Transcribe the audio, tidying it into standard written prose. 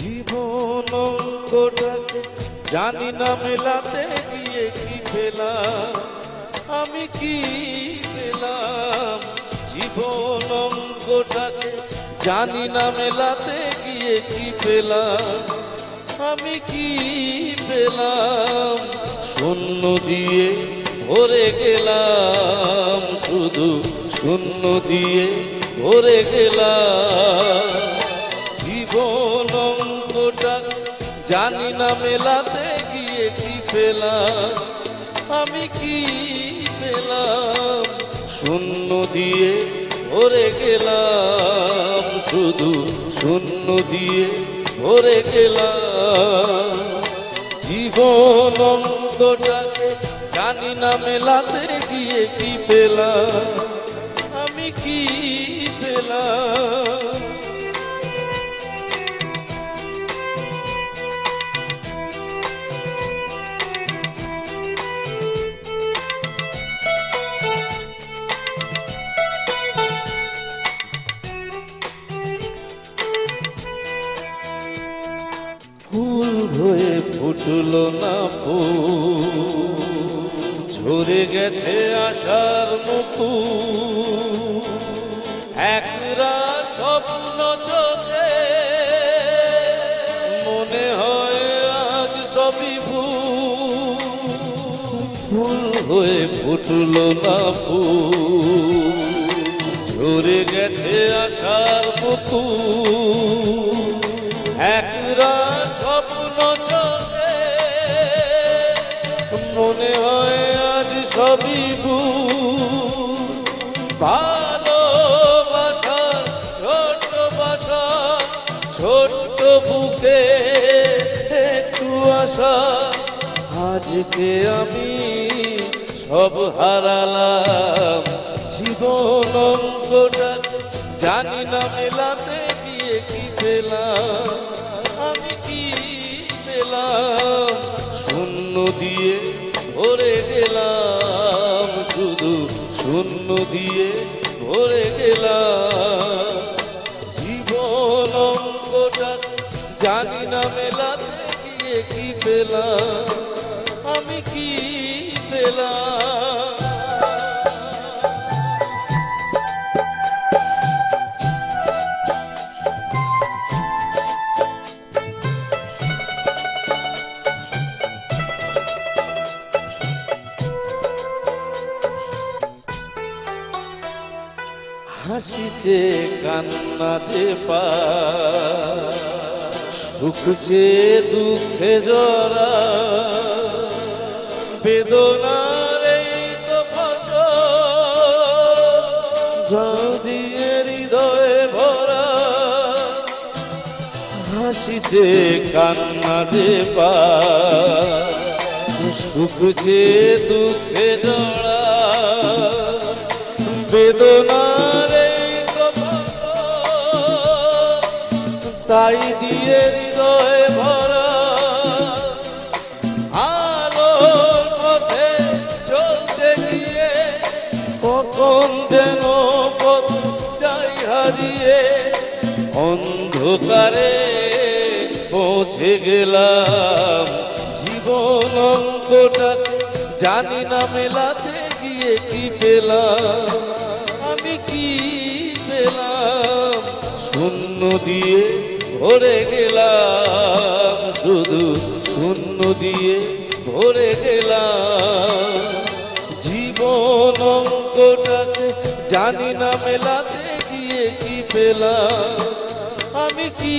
জীবন অঙ্কটাকে জানি না মেলাতে গিয়ে কি পেলাম, আমি কি পেলাম। জীবন অঙ্কটাকে জানি না মেলাতে গিয়ে কি পেলাম, আমি কি পেলাম। শূন্য দিয়ে ভরে গেলাম, শুধু শূন্য দিয়ে ভরে গেলাম। জীবন অঙ্কটা জানি না মেলাতে গিয়ে কি পেলাম, আমি কি পেলাম। শূন্য দিয়ে ভরে গেলাম, শুধু শূন্য দিয়ে ভরে গেলাম। জীবন অঙ্কটাকে জানি না মেলাতে গিয়ে কি পেলাম, আমি কি পেলাম। ফুল হয়ে ফুটলো না ফুল, ঝরে গেছে আশার মুকুল। একরা স্বপ্ন চোখে মনে হয় আজ সবই ভুল। ফুল হয়ে ফুটলো না ফুল, ঝরে গেছে আশার মুকুল। একরা স্বপ্ন চোখে মনে হয় আজ সবই ভুল। ভালোবাসা ছোট্ট বাসা, ছোট্ট বুকে একটু আশা। আজকে আমি সব হারালাম, জীবন অঙ্কটা জানি না মেলাতে গিয়ে কি পেলাম, আমি কি পেলাম। শূন্য দিয়ে ভরে গেলাম, শুধু শূন্য দিয়ে ভরে গেলাম। জীবন অঙ্কটা জানি না মেলাতে গিয়ে কি পেলাম, আমি কি পেলাম। হাসিছে কান্না যে পায়, সুখ যে দুঃখে জরা। বেদনার এই তো ফসল দিয়ে হৃদয়ে ভরা। হাসিছে কান্না যে পায়, সুখ যে দুঃখে জড়া। বেদনার এই তো তাই দিয়ে হৃদয় ভরা। আলোর পথে চলতে গিয়ে কখন যেন পথ যাই হারিয়ে। অন্ধকারে পৌঁছে গেলাম, জীবন অঙ্কটা জানি না মেলাতে গিয়ে কি পেলাম, আমি কি পেলাম। শূন্য দিয়ে ভরে গেলাম, শুধু শূন্য দিয়ে ভরে গেলাম। জীবন অঙ্কটাকে জানি না মেলাতে গিয়ে কি পেলাম, আমি কি